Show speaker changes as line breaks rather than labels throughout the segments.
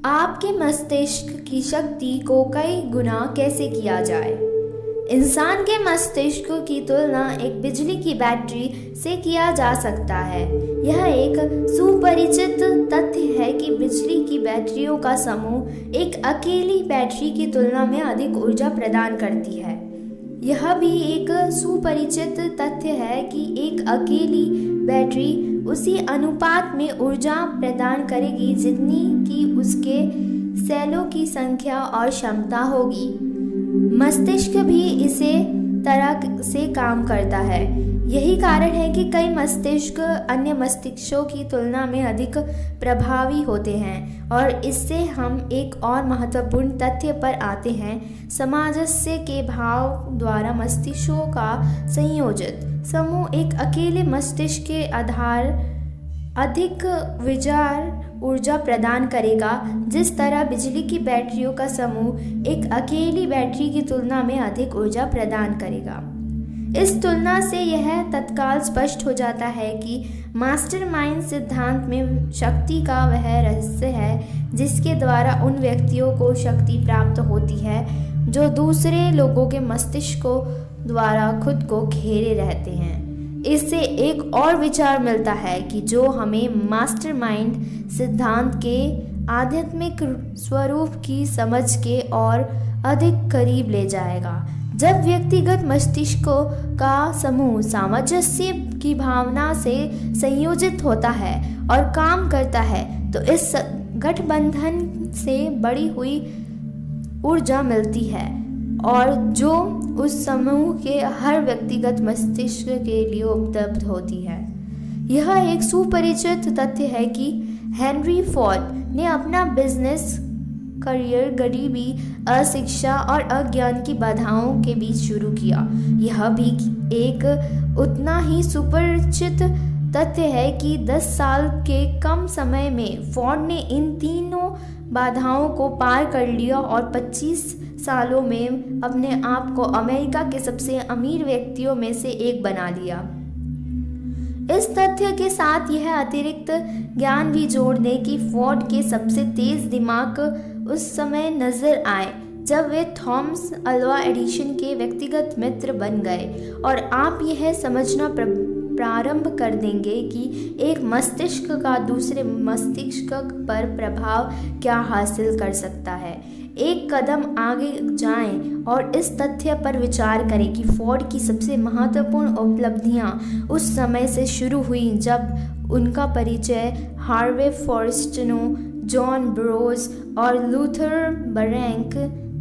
आपके मस्तिष्क की शक्ति को कई गुना कैसे किया जाए। इंसान के मस्तिष्क की तुलना एक बिजली की बैटरी से किया जा सकता है। यह एक सुपरिचित तथ्य है कि बिजली की बैटरियों का समूह एक अकेली बैटरी की तुलना में अधिक ऊर्जा प्रदान करती है। यह भी एक सुपरिचित तथ्य है कि एक अकेली बैटरी उसी अनुपात में ऊर्जा प्रदान करेगी जितनी कि उसके सेलों की संख्या और क्षमता होगी। मस्तिष्क भी इसी तरह से काम करता है। यही कारण है कि कई मस्तिष्क अन्य मस्तिष्कों की तुलना में अधिक प्रभावी होते हैं। और इससे हम एक और महत्वपूर्ण तथ्य पर आते हैं। सामंजस्य के भाव द्वारा मस्तिष्कों का संयोजित समूह एक अकेले मस्तिष्क के आधार अधिक विचार ऊर्जा प्रदान करेगा, जिस तरह बिजली की बैटरियों का समूह एक अकेली बैटरी की तुलना में अधिक ऊर्जा प्रदान करेगा। इस तुलना से यह तत्काल स्पष्ट हो जाता है कि मास्टरमाइंड सिद्धांत में शक्ति का वह रहस्य है जिसके द्वारा उन व्यक्तियों को शक्ति प्राप्त होती है जो दूसरे लोगों के मस्तिष्कों द्वारा खुद को घेरे रहते हैं। इससे एक और विचार मिलता है कि जो हमें मास्टरमाइंड सिद्धांत के आध्यात्मिक स्वरूप की समझ के और अधिक करीब ले जाएगा। जब व्यक्तिगत मस्तिष्कों का समूह सामंजस्य की भावना से संयोजित होता है और काम करता है तो इस गठबंधन से बढ़ी हुई ऊर्जा मिलती है और जो उस समूह के हर व्यक्तिगत मस्तिष्क के लिए उपलब्ध होती है। यह एक सुपरिचित तथ्य है कि हेनरी फोर्ड ने अपना बिजनेस करियर गरीबी, अशिक्षा और अज्ञान की बाधाओं के बीच शुरू किया। यह भी एक उतना ही सुपरिचित तथ्य है कि 10 साल के कम समय में फोर्ड ने इन तीनों बाधाओं को पार कर लिया और 25 सालों में अपने आप को अमेरिका के सबसे अमीर व्यक्तियों में से एक बना लिया। इस तथ्य के साथ यह अतिरिक्त ज्ञान भी जोड़ दें कि फोर्ड के सबसे तेज दिमाग उस समय नजर आए जब वे थॉमस अल्वा एडिसन के व्यक्तिगत मित्र बन गए। और आप यह समझना प्रारंभ कर देंगे कि एक मस्तिष्क का दूसरे मस्तिष्क पर प्रभाव क्या हासिल कर सकता है। एक कदम आगे जाएं और इस तथ्य पर विचार करें कि फोर्ड की सबसे महत्वपूर्ण उपलब्धियां उस समय से शुरू हुई जब उनका परिचय हार्वे फॉरेस्टनो, जॉन ब्रोज और लूथर बरैंक,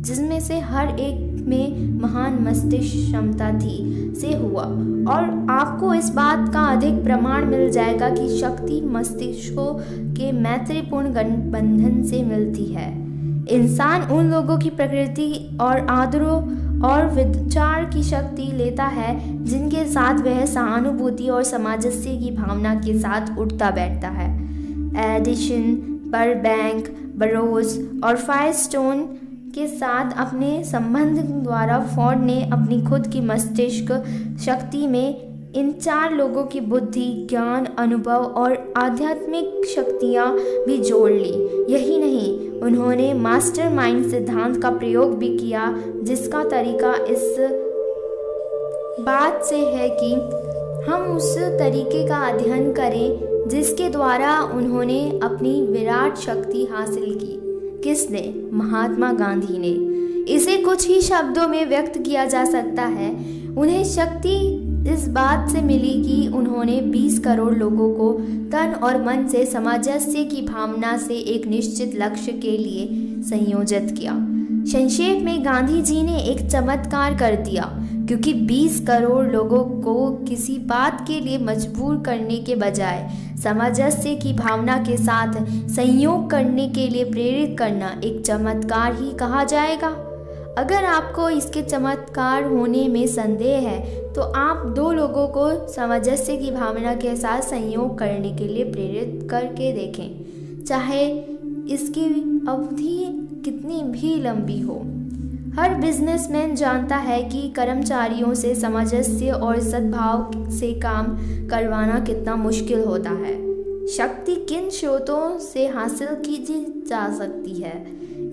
जिसमें से हर एक में महान मस्तिष्क क्षमता थी, से हुआ। और आपको इस बात का अधिक प्रमाण मिल जाएगा कि शक्ति मस्तिष्कों के मैत्रीपूर्ण गठबंधन से मिलती है। इंसान उन लोगों की प्रकृति और आदरों और विचार की शक्ति लेता है जिनके साथ वह सहानुभूति और सामंजस्य की भावना के साथ उठता बैठता है। एडिसन, बरबैंक, बरोज और फायरस्टोन के साथ अपने संबंध द्वारा फोर्ड ने अपनी खुद की मस्तिष्क शक्ति में इन 4 लोगों की बुद्धि, ज्ञान, अनुभव और आध्यात्मिक शक्तियाँ भी जोड़ ली। यही नहीं, उन्होंने मास्टरमाइंड सिद्धांत का प्रयोग भी किया, जिसका तरीका इस बात से है कि हम उस तरीके का अध्ययन करें जिसके द्वारा उन्होंने अपनी विराट शक्ति हासिल की। किसने? महात्मा गांधी ने। इसे कुछ ही शब्दों में व्यक्त किया जा सकता है। उन्हें शक्ति इस बात से मिली कि उन्होंने 20 करोड़ लोगों को तन और मन से सामंजस्य की भावना से एक निश्चित लक्ष्य के लिए संयोजित किया। संक्षेप में गांधी जी ने एक चमत्कार कर दिया, क्योंकि 20 करोड़ लोगों को किसी बात के लिए मजबूर करने के बजाय सामंजस्य की भावना के साथ संयोग करने के लिए प्रेरित करना एक चमत्कार ही कहा जाएगा। अगर आपको इसके चमत्कार होने में संदेह है तो आप 2 लोगों को सामंजस्य की भावना के साथ संयोग करने के लिए प्रेरित करके देखें, चाहे इसकी अवधि कितनी भी लंबी हो। हर बिजनेसमैन जानता है कि कर्मचारियों से सामंजस्य और सद्भाव से काम करवाना कितना मुश्किल होता है। शक्ति किन स्रोतों से हासिल की जा सकती है।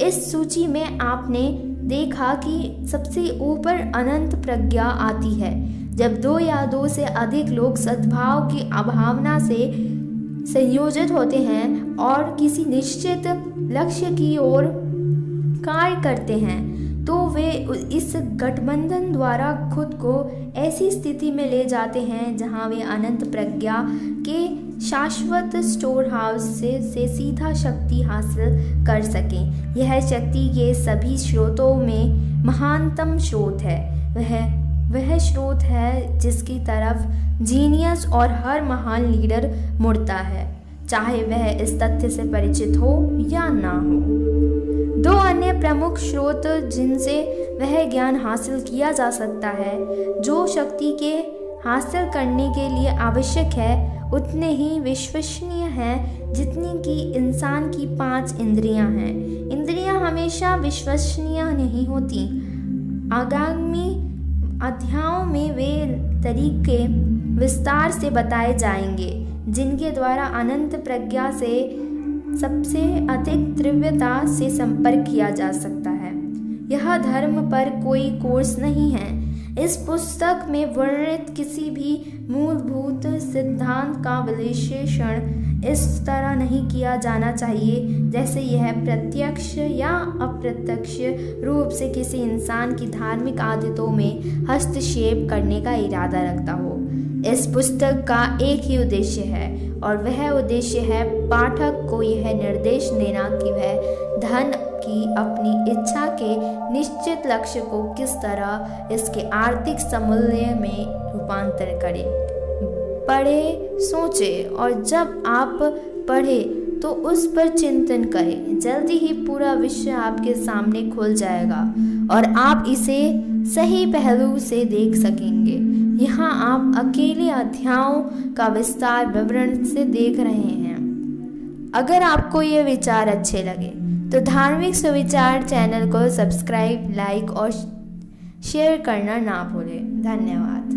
इस सूची में आपने देखा कि सबसे ऊपर अनंत प्रज्ञा आती है। जब दो या दो से अधिक लोग सद्भाव की भावना से संयोजित होते हैं और किसी निश्चित लक्ष्य की ओर कार्य करते हैं तो वे इस गठबंधन द्वारा खुद को ऐसी स्थिति में ले जाते हैं जहां वे अनंत प्रज्ञा के शाश्वत स्टोर हाउस से सीधा शक्ति हासिल कर सकें। यह शक्ति के सभी स्रोतों में महानतम स्रोत है। वह स्रोत है जिसकी तरफ जीनियस और हर महान लीडर मुड़ता है, चाहे वह इस तथ्य से परिचित हो या ना हो। दो अन्य प्रमुख स्रोत जिनसे वह ज्ञान हासिल किया जा सकता है जो शक्ति के हासिल करने के लिए आवश्यक है, उतने ही विश्वसनीय हैं जितनी कि इंसान की 5 इंद्रियां हैं। इंद्रियां हमेशा विश्वसनीय नहीं होती। आगामी अध्यायों में वे तरीके विस्तार से बताए जाएंगे जिनके द्वारा अनंत प्रज्ञा से सबसे अधिक तीव्रता से संपर्क किया जा सकता है। यह धर्म पर कोई कोर्स नहीं है। इस पुस्तक में वर्णित किसी भी मूलभूत सिद्धांत का विश्लेषण इस तरह नहीं किया जाना चाहिए जैसे यह प्रत्यक्ष या अप्रत्यक्ष रूप से किसी इंसान की धार्मिक आदतों में हस्तक्षेप करने का इरादा रखता हो। इस पुस्तक का एक ही उद्देश्य है और वह उद्देश्य है पाठक को यह निर्देश देना कि वह धन की अपनी इच्छा के निश्चित लक्ष्य को किस तरह इसके आर्थिक समूल्य में रूपांतर करे। पढ़े, सोचे और जब आप पढ़े तो उस पर चिंतन करें। जल्दी ही पूरा विश्व आपके सामने खुल जाएगा और आप इसे सही पहलू से देख सकेंगे। यहाँ आप अकेले अध्यायों का विस्तार विवरण से देख रहे हैं। अगर आपको ये विचार अच्छे लगे तो धार्मिक सुविचार चैनल को सब्सक्राइब, लाइक और शेयर करना ना भूलें। धन्यवाद।